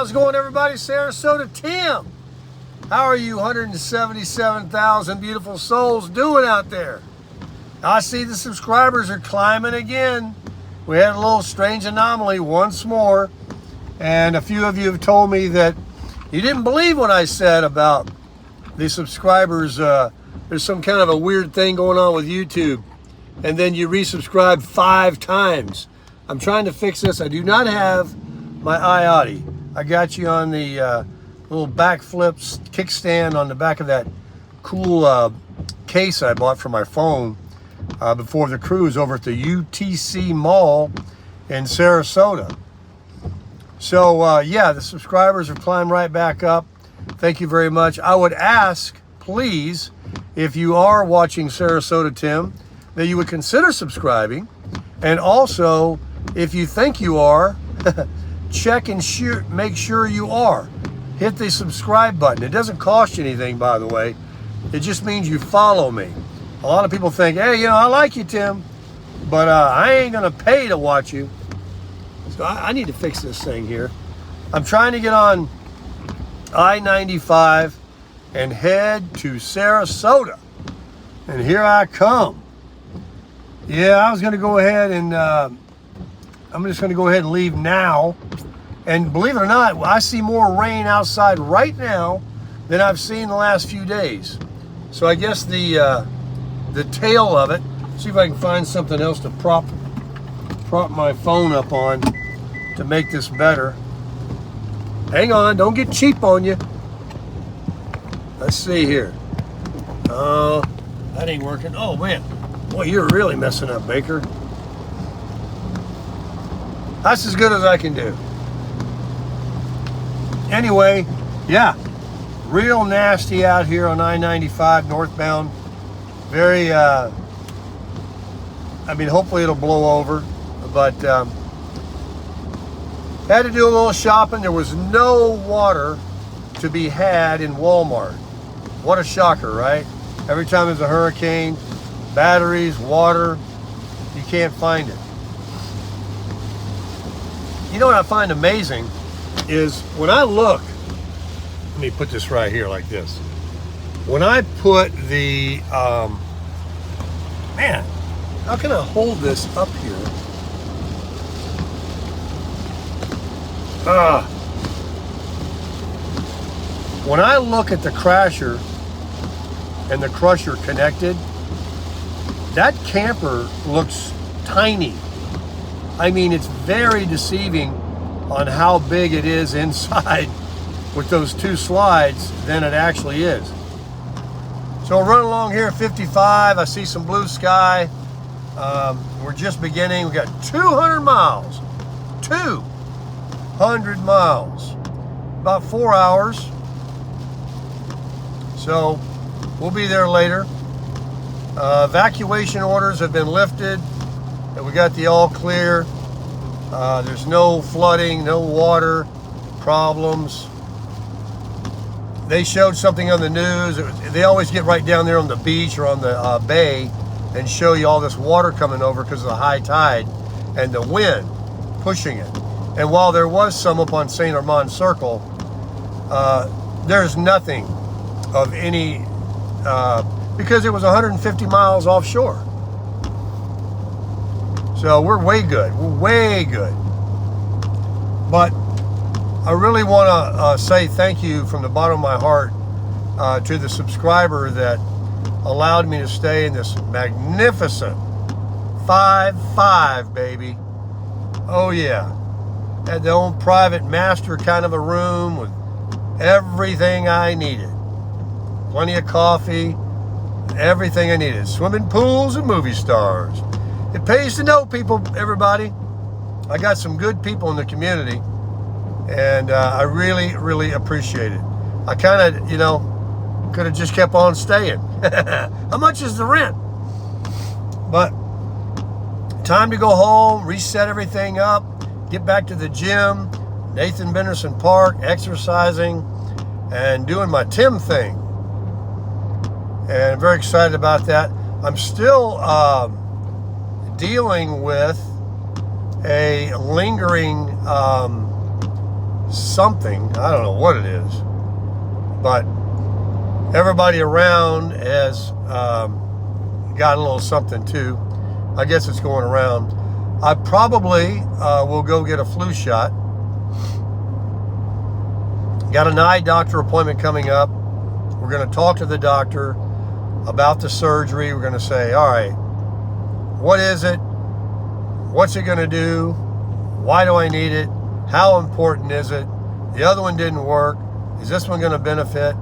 how's it going, everybody? Sarasota Tim. How are you 177,000 beautiful souls doing out there? I see the subscribers are climbing again. We had a little strange anomaly once more. And a few of you have told me that you didn't believe what I said about the subscribers. There's some kind of a weird thing going on with YouTube. And then you resubscribe 5 times. I'm trying to fix this. I do not have my iOtti. I got you on the little backflip kickstand on the back of that cool case I bought for my phone before the cruise over at the UTC Mall in Sarasota. So yeah, the subscribers have climbed right back up. Thank you very much. I would ask, please, if you are watching Sarasota Tim, that you would consider subscribing. And also, if you think you are, check and make sure you are. Hit the subscribe button. It doesn't cost you anything, by the way. It just means you follow me. A lot of people think, hey, you know, I like you, Tim, but I ain't gonna pay to watch you. So I need to fix this thing here. I'm trying to get on I-95 and head to Sarasota. And here I come. Yeah, I was gonna go ahead and I'm just gonna go ahead and leave now. And believe it or not, I see more rain outside right now than I've seen the last few days. So I guess the tail of it, see if I can find something else to prop my phone up on to make this better. Hang on, don't get cheap on you. Let's see here. Oh, that ain't working. Oh man, boy, you're really messing up, Baker. That's as good as I can do. Anyway, yeah, real nasty out here on I-95 northbound. Very, I mean, hopefully it'll blow over, but had to do a little shopping. There was no water to be had in Walmart. What a shocker, right? Every time there's a hurricane, batteries, water, you can't find it. You know what I find amazing is when I look, let me put this right here like this. When I put the, man, how can I hold this up here? When I look at the crasher and the crusher connected, that camper looks tiny. I mean, it's very deceiving on how big it is inside with those 2 slides than it actually is. So we're running along here at 55. I see some blue sky. We're just beginning. We got 200 miles. 200 miles. About 4 hours. So we'll be there later. Evacuation orders have been lifted. And we got the all clear. There's no flooding, no water problems. They showed something on the news. They always get right down there on the beach or on the bay and show you all this water coming over because of the high tide and the wind pushing it. And while there was some up on St. Armand Circle, there's nothing of any, because it was 150 miles offshore. So we're way good. We're way good. But I really want to say thank you from the bottom of my heart to the subscriber that allowed me to stay in this magnificent 5-5, baby. Oh yeah. Had their own private master kind of a room with everything I needed. Plenty of coffee, everything I needed. Swimming pools and movie stars. It pays to know people, everybody. I got some good people in the community, and I really, really appreciate it. I kind of, you know, could have just kept on staying. How much is the rent? But time to go home, reset everything up, get back to the gym, Nathan Benderson Park, exercising, and doing my Tim thing. And I'm very excited about that. I'm still dealing with a lingering something. I don't know what it is. But everybody around has got a little something too. I guess it's going around. I probably will go get a flu shot. Got an eye doctor appointment coming up. We're going to talk to the doctor about the surgery. We're going to say, all right, what is it? What's it going to do? Why do I need it? How important is it? The other one didn't work. Is this one going to benefit?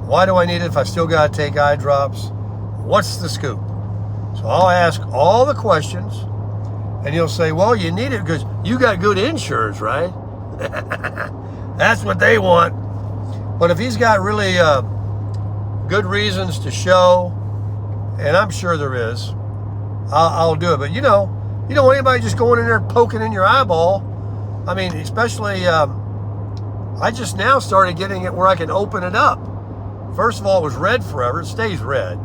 Why do I need it if I still got to take eye drops? What's the scoop? So I'll ask all the questions, and you'll say, well, you need it because you got good insurance, right? That's what they want. But if he's got really good reasons to show, and I'm sure there is, I'll do it. But you don't want anybody just going in there poking in your eyeball. I mean, especially, I just now started getting it where I can open it up. First of all, it was red forever. It stays red.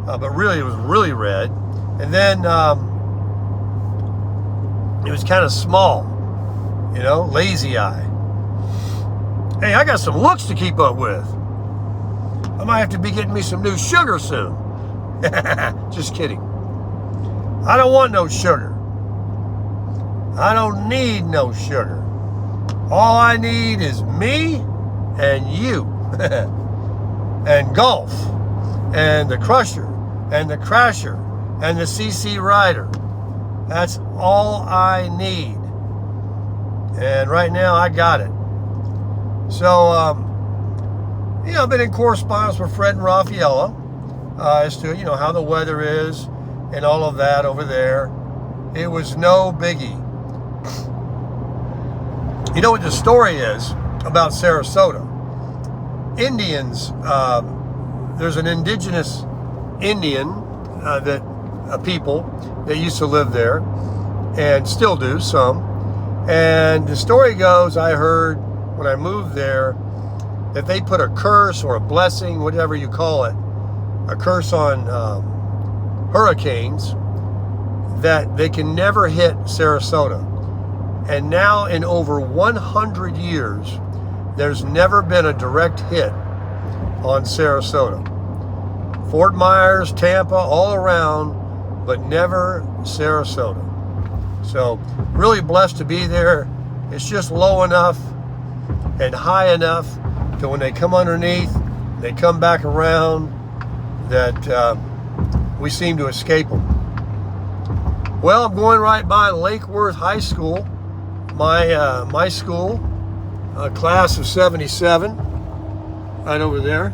But really, it was really red. And then it was kind of small, lazy eye. Hey, I got some looks to keep up with. I might have to be getting me some new sugar soon. Just kidding. I don't want no sugar. I don't need no sugar. All I need is me and you. And golf. And the crusher. And the crasher. And the CC rider. That's all I need. And right now I got it. So, I've been in correspondence with Fred and Raffaella as to, how the weather is and all of that over there. It was no biggie. You know what the story is about Sarasota? Indians, there's an indigenous Indian people that used to live there and still do, some. And the story goes, I heard when I moved there, that they put a curse or a blessing, whatever you call it, a curse on hurricanes, that they can never hit Sarasota. And now in over 100 years, there's never been a direct hit on Sarasota. Fort Myers, Tampa, all around, but never Sarasota. So really blessed to be there. It's just low enough and high enough that when they come underneath, they come back around, that we seem to escape them. Well, I'm going right by Lake Worth High School, my school, class of 77, right over there,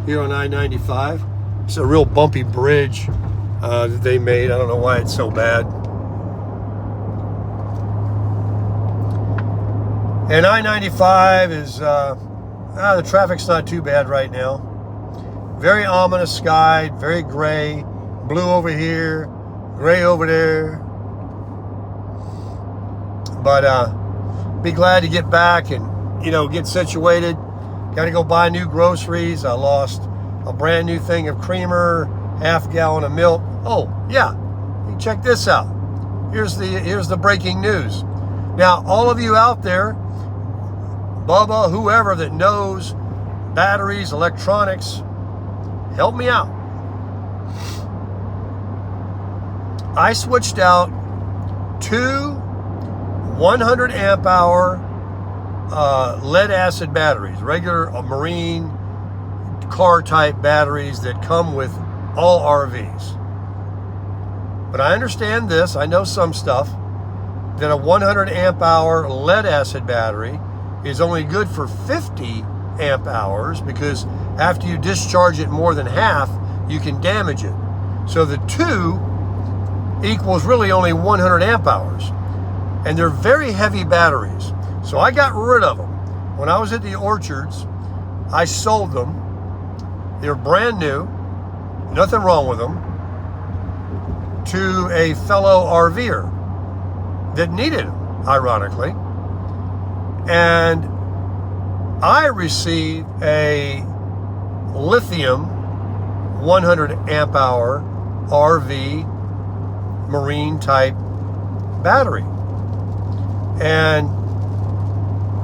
here on I-95. It's a real bumpy bridge that they made. I don't know why it's so bad. And I-95 is, the traffic's not too bad right now. Very ominous sky, very gray, blue over here, gray over there. But be glad to get back and, get situated. Got to go buy new groceries. I lost a brand new thing of creamer, half gallon of milk. Oh, yeah, check this out. Here's the breaking news. Now, all of you out there, Bubba, whoever that knows batteries, electronics, help me out. I switched out 2 100 amp hour lead acid batteries, regular marine car type batteries that come with all RVs. But I understand this, I know some stuff, that a 100 amp hour lead acid battery is only good for 50 amp hours, because after you discharge it more than half, you can damage it. So the 2 equals really only 100 amp hours. And they're very heavy batteries. So I got rid of them. When I was at the orchards, I sold them. They were brand new, nothing wrong with them, to a fellow RVer that needed them, ironically. And I received a lithium 100 amp hour RV marine type battery. And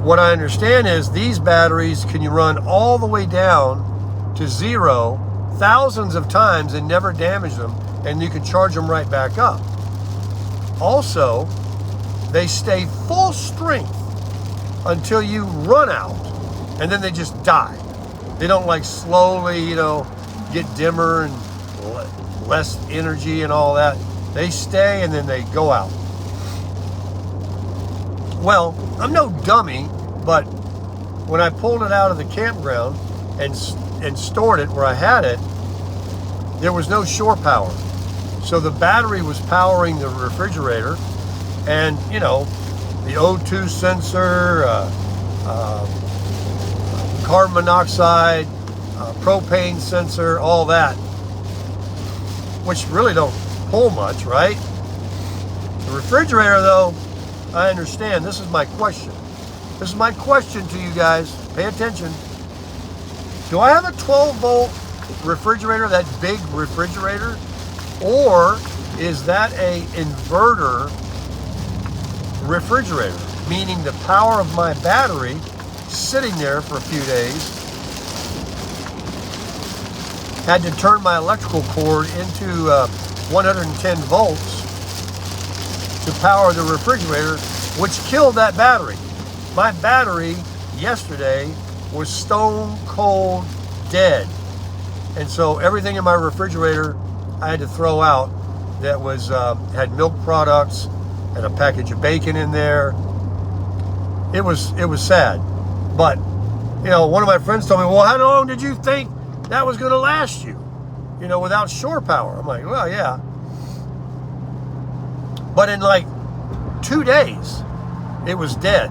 what I understand is these batteries can you run all the way down to 0 thousands of times and never damage them, and you can charge them right back up. Also, they stay full strength until you run out, and then they just die. They don't like slowly, get dimmer and less energy and all that. They stay and then they go out. Well, I'm no dummy, but when I pulled it out of the campground and stored it where I had it, there was no shore power. So the battery was powering the refrigerator, and the O2 sensor, carbon monoxide, propane sensor, all that, which really don't pull much, right? The refrigerator, though, I understand. This is my question. This is my question to you guys. Pay attention. Do I have a 12-volt refrigerator, that big refrigerator? Or is that a inverter refrigerator? Meaning the power of my battery sitting there for a few days, had to turn my electrical cord into 110 volts to power the refrigerator, which killed that battery. My battery yesterday was stone cold dead. And so everything in my refrigerator I had to throw out that was had milk products and a package of bacon in there. It was sad. But, one of my friends told me, well, how long did you think that was going to last you, without shore power? I'm like, well, yeah. But in like 2 days, it was dead.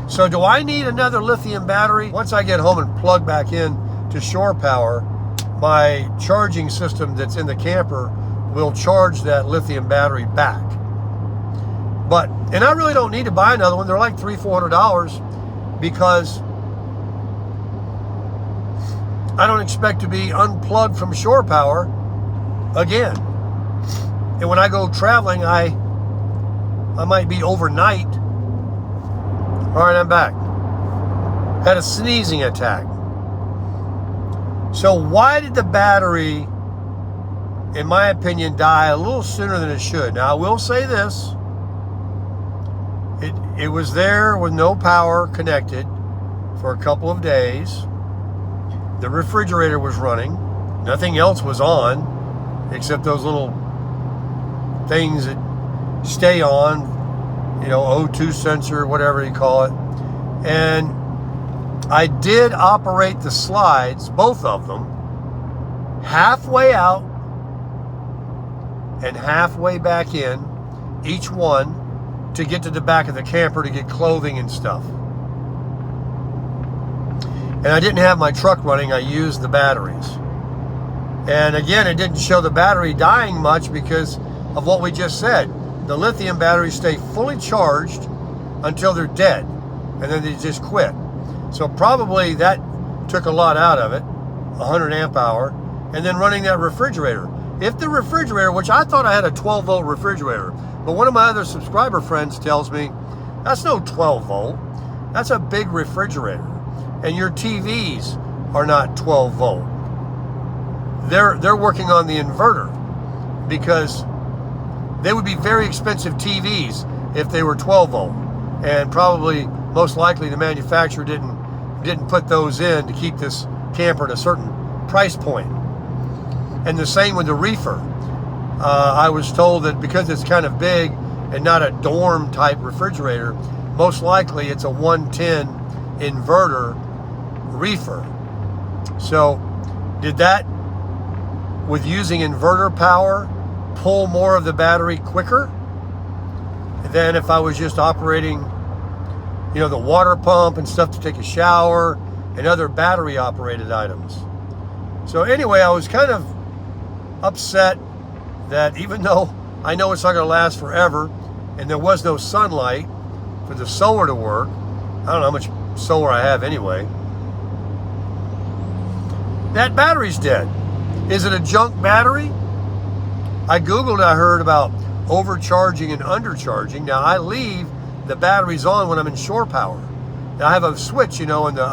So do I need another lithium battery? Once I get home and plug back in to shore power, my charging system that's in the camper will charge that lithium battery back. And I really don't need to buy another one. They're like $300-400 because I don't expect to be unplugged from shore power again. And when I go traveling, I might be overnight. All right, I'm back. Had a sneezing attack. So why did the battery, in my opinion, die a little sooner than it should? Now, I will say this. It was there with no power connected for a couple of days. The refrigerator was running. Nothing else was on except those little things that stay on, O2 sensor, whatever you call it. And I did operate the slides, both of them, halfway out and halfway back in, each one, to get to the back of the camper to get clothing and stuff. And I didn't have my truck running. I used the batteries. And again, it didn't show the battery dying much because of what we just said. The lithium batteries stay fully charged until they're dead, and then they just quit. So probably that took a lot out of it, 100 amp hour, and then running that refrigerator. If the refrigerator, which I thought I had a 12-volt refrigerator, but one of my other subscriber friends tells me, that's no 12-volt. That's a big refrigerator. And your TVs are not 12-volt. They're working on the inverter because they would be very expensive TVs if they were 12-volt. And probably, most likely, the manufacturer didn't put those in to keep this camper at a certain price point. And the same with the reefer. I was told that because it's kind of big and not a dorm type refrigerator, most likely it's a 110 inverter reefer. So did that, with using inverter power, pull more of the battery quicker than if I was just operating, the water pump and stuff to take a shower and other battery operated items? So anyway, I was kind of upset that even though I know it's not going to last forever and there was no sunlight for the solar to work, I don't know how much solar I have anyway, that battery's dead. Is it a junk battery? I Googled, I heard about overcharging and undercharging. Now I leave the batteries on when I'm in shore power. I have a switch, you know, in the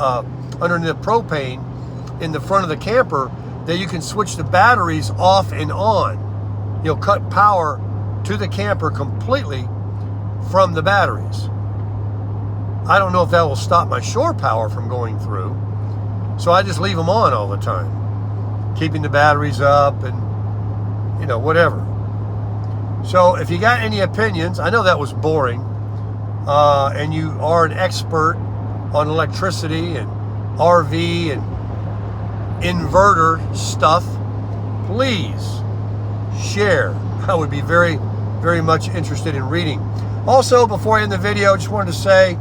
underneath the propane in the front of the camper that you can switch the batteries off and on. You'll cut power to the camper completely from the batteries. I don't know if that will stop my shore power from going through, so I just leave them on all the time, keeping the batteries up and, you know, whatever. So if you got any opinions, I know that was boring, and you are an expert on electricity and RV and inverter stuff, please share. I would be very, very much interested in reading. Also, before I end the video, I just wanted to say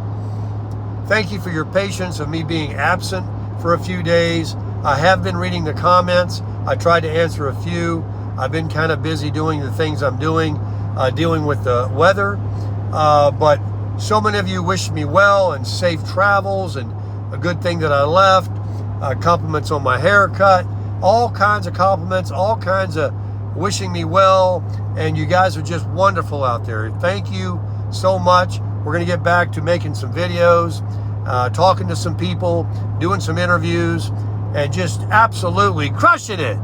thank you for your patience of me being absent for a few days. I have been reading the comments. I tried to answer a few. I've been kind of busy doing the things I'm doing, dealing with the weather. But so many of you wished me well and safe travels and a good thing that I left. Compliments on my haircut. All kinds of compliments, all kinds of wishing me well. And you guys are just wonderful out there. Thank you so much. We're going to get back to making some videos, talking to some people, doing some interviews, and just absolutely crushing it.